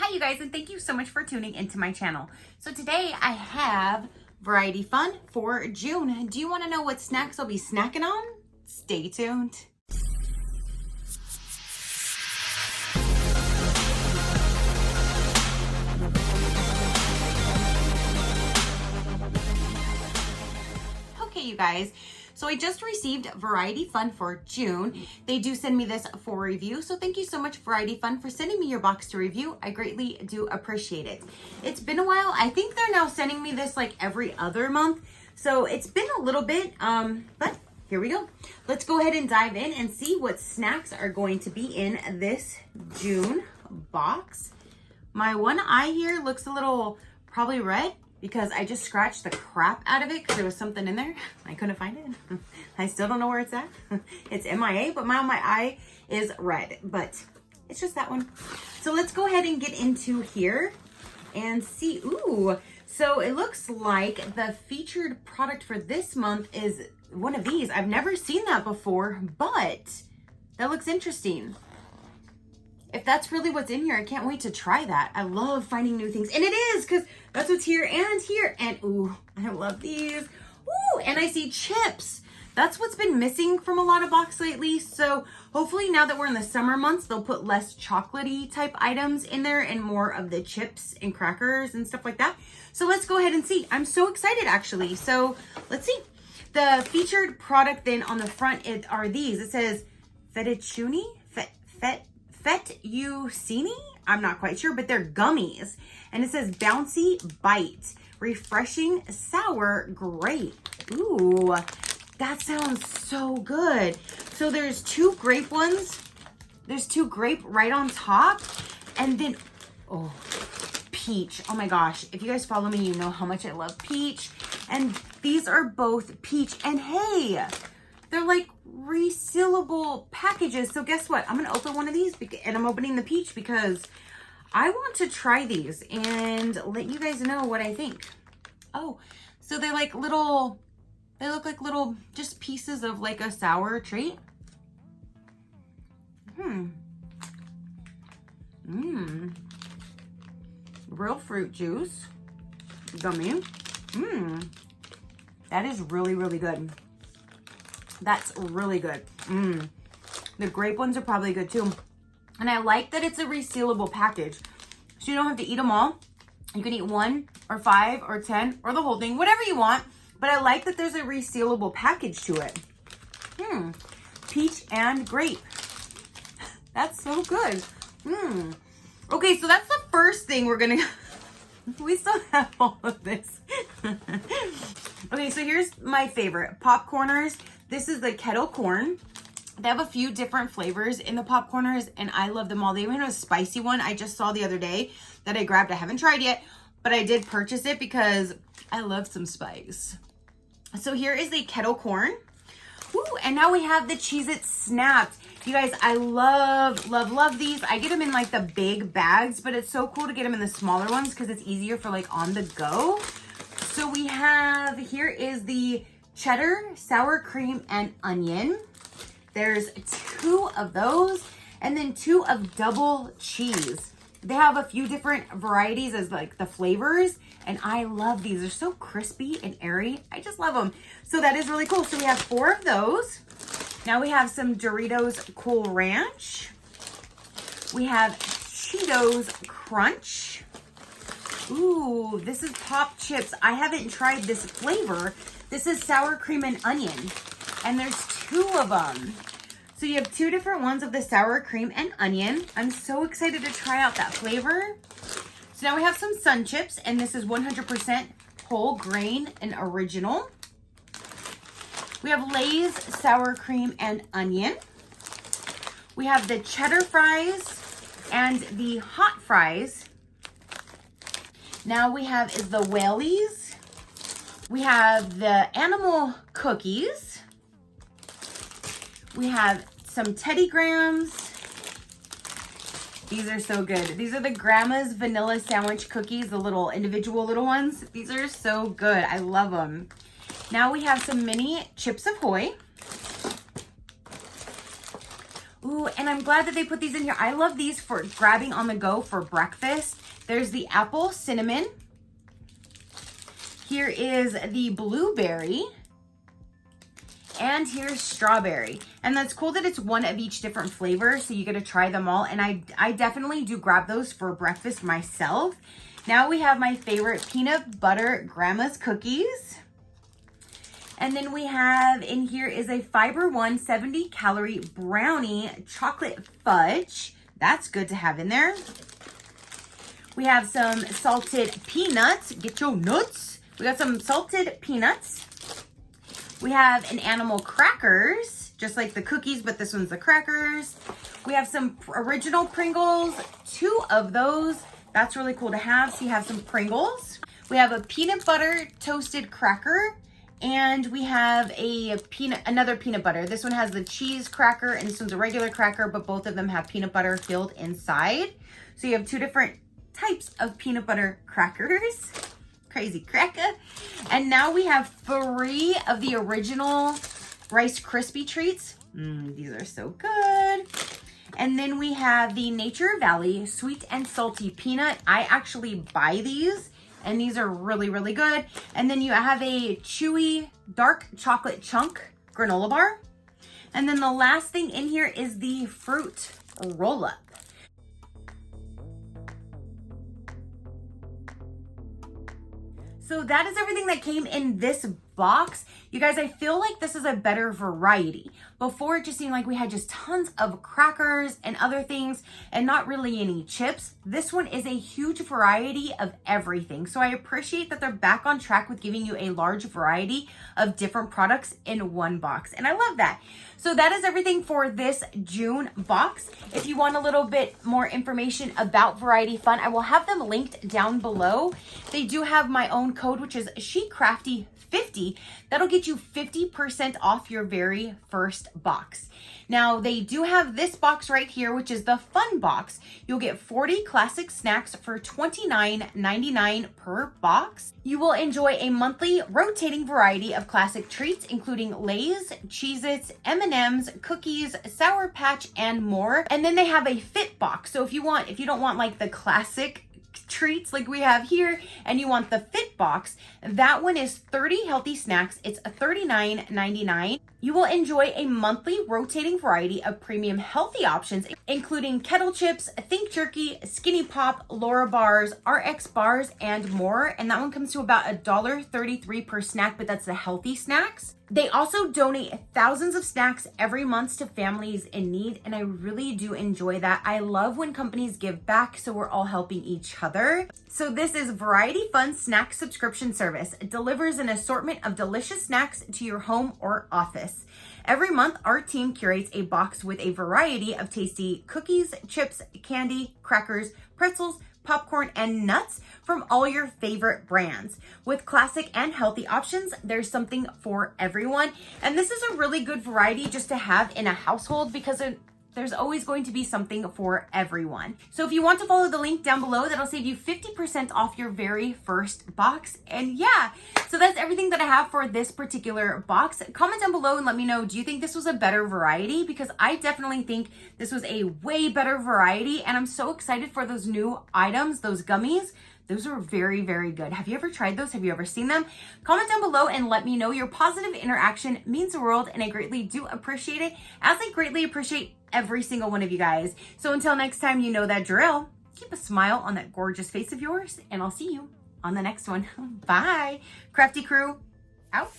Hi you guys, and thank you so much for tuning into my channel. So today I have variety fun for June. Do you want to know what snacks I'll be snacking on? Stay tuned. Okay, you guys. So I just received Variety Fun for June. They do send me this for review. So thank you so much, Variety Fun, for sending me your box to review. I greatly do appreciate it. It's been a while. I think they're now sending me this like every other month. So it's been a little bit, but here we go. Let's go ahead and dive in and see what snacks are going to be in this June box. My one eye here looks a little probably red, because I just scratched the crap out of it because there was something in there. I couldn't find it. I still don't know where it's at. It's MIA, but my eye is red, but it's just that one. So let's go ahead and get into here and see. Ooh, so it looks like the featured product for this month is one of these. I've never seen that before, but that looks interesting. If that's really what's in here, I can't wait to try that. I love finding new things. And it is, because that's what's here and here. And ooh, I love these. Ooh, and I see chips. That's what's been missing from a lot of box lately. So hopefully now that we're in the summer months, they'll put less chocolatey type items in there and more of the chips and crackers and stuff like that. So let's go ahead and see. I'm so excited actually. So let's see. The featured product then on the front are these. It says fettuccine, fettuccine? I'm not quite sure, but they're gummies. And it says bouncy bite, refreshing sour grape. Ooh, that sounds so good. So there's two grape ones. There's two grape right on top. And then, oh, peach. Oh my gosh. If you guys follow me, you know how much I love peach. And these are both peach. And hey, they're like resealable packages. So guess what? I'm going to open one of these and I'm opening the peach because I want to try these and let you guys know what I think. Oh, so they're like little, they look like little just pieces of like a sour treat. Real fruit juice. Gummy. That is really, really good. That's really good. The grape ones are probably good too. And I like that it's a resealable package. So you don't have to eat them all. You can eat 1 or 5 or 10 or the whole thing, whatever you want. But I like that there's a resealable package to it. Peach and grape. That's so good. Okay, so that's the first thing we're gonna, we still have all of this. Okay, so here's my favorite, popcorners. This is the kettle corn. They have a few different flavors in the popcorners, and I love them all. They even have a spicy one I just saw the other day that I grabbed. I haven't tried yet, but I did purchase it because I love some spice. So here is the kettle corn. Woo, and now we have the Cheez-It Snapped. You guys, I love, love, love these. I get them in like the big bags, but it's so cool to get them in the smaller ones because it's easier for like on the go. So we have, here is the cheddar, sour cream, and onion. There's 2 of those, and then 2 of double cheese. They have a few different varieties as like the flavors, and I love these. They're so crispy and airy. I just love them. So that is really cool. So we have 4 of those. Now we have some Doritos Cool Ranch. We have Cheetos Crunch. Ooh, this is Pop Chips. I haven't tried this flavor. This is sour cream and onion, and there's 2 of them. So you have 2 different ones of the sour cream and onion. I'm so excited to try out that flavor. So now we have some Sun Chips, and this is 100% whole grain and original. We have Lay's sour cream and onion. We have the cheddar fries and the hot fries. Now we have is the Whaleys. We have the animal cookies. We have some Teddy Grahams. These are so good. These are the Grandma's Vanilla Sandwich Cookies, the little individual little ones. These are so good. I love them. Now we have some mini Chips Ahoy. Ooh, and I'm glad that they put these in here. I love these for grabbing on the go for breakfast. There's the apple cinnamon. Here is the blueberry. And here's strawberry. And that's cool that it's one of each different flavor, so you get to try them all. And I definitely do grab those for breakfast myself. Now we have my favorite peanut butter grandma's cookies. And then we have in here is a Fiber One 70 calorie brownie chocolate fudge. That's good to have in there. We have some salted peanuts. Get your nuts. We got some salted peanuts. We have an animal crackers, just like the cookies, but this one's the crackers. We have some original Pringles, 2 of those. That's really cool to have. So you have some Pringles. We have a peanut butter toasted cracker, and we have another peanut butter. This one has the cheese cracker, and this one's a regular cracker, but both of them have peanut butter filled inside. So you have 2 different types of peanut butter crackers. Crazy cracker. And now we have 3 of the original Rice Krispie treats. These are so good. And then we have the Nature Valley sweet and salty peanut. I actually buy these, and these are really, really good. And then you have a chewy dark chocolate chunk granola bar. And then the last thing in here is the fruit roll-up. So that is everything that came in this box. You guys, I feel like this is a better variety. Before it just seemed like we had just tons of crackers and other things and not really any chips. This one is a huge variety of everything. So I appreciate that they're back on track with giving you a large variety of different products in one box. And I love that. So that is everything for this June box. If you want a little bit more information about Variety Fun, I will have them linked down below. They do have my own code, which is SheCrafty50. That'll get you 50% off your very first box. Now, they do have this box right here, which is the fun box. You'll get 40 classic snacks for $29.99 per box. You will enjoy a monthly rotating variety of classic treats, including Lay's, Cheez-Its, M&M's, cookies, Sour Patch, and more. And then they have a fit box. So if you don't want like the classic treats like we have here and you want the fit box, that one is 30 healthy snacks. It's $39.99. You will enjoy a monthly rotating variety of premium healthy options, including kettle chips, think jerky, skinny pop, Laura bars, RX bars, and more. And that one comes to about $1.33 per snack, but that's the healthy snacks. They also donate thousands of snacks every month to families in need, and I really do enjoy that. I love when companies give back, so we're all helping each other. So this is Variety Fun Snack Subscription Service. It delivers an assortment of delicious snacks to your home or office. Every month, our team curates a box with a variety of tasty cookies, chips, candy, crackers, pretzels, popcorn, and nuts from all your favorite brands. With classic and healthy options, there's something for everyone. And this is a really good variety just to have in a household because there's always going to be something for everyone. So if you want to follow the link down below, that'll save you 50% off your very first box. And yeah, so that's everything that I have for this particular box. Comment down below and let me know, do you think this was a better variety? Because I definitely think this was a way better variety, and I'm so excited for those new items, those gummies. Those are very, very good. Have you ever tried those? Have you ever seen them? Comment down below and let me know. Your positive interaction means the world, and I greatly do appreciate it, as I greatly appreciate every single one of you guys. So until next time, you know that drill. Keep a smile on that gorgeous face of yours, and I'll see you on the next one. Bye. Crafty crew, out.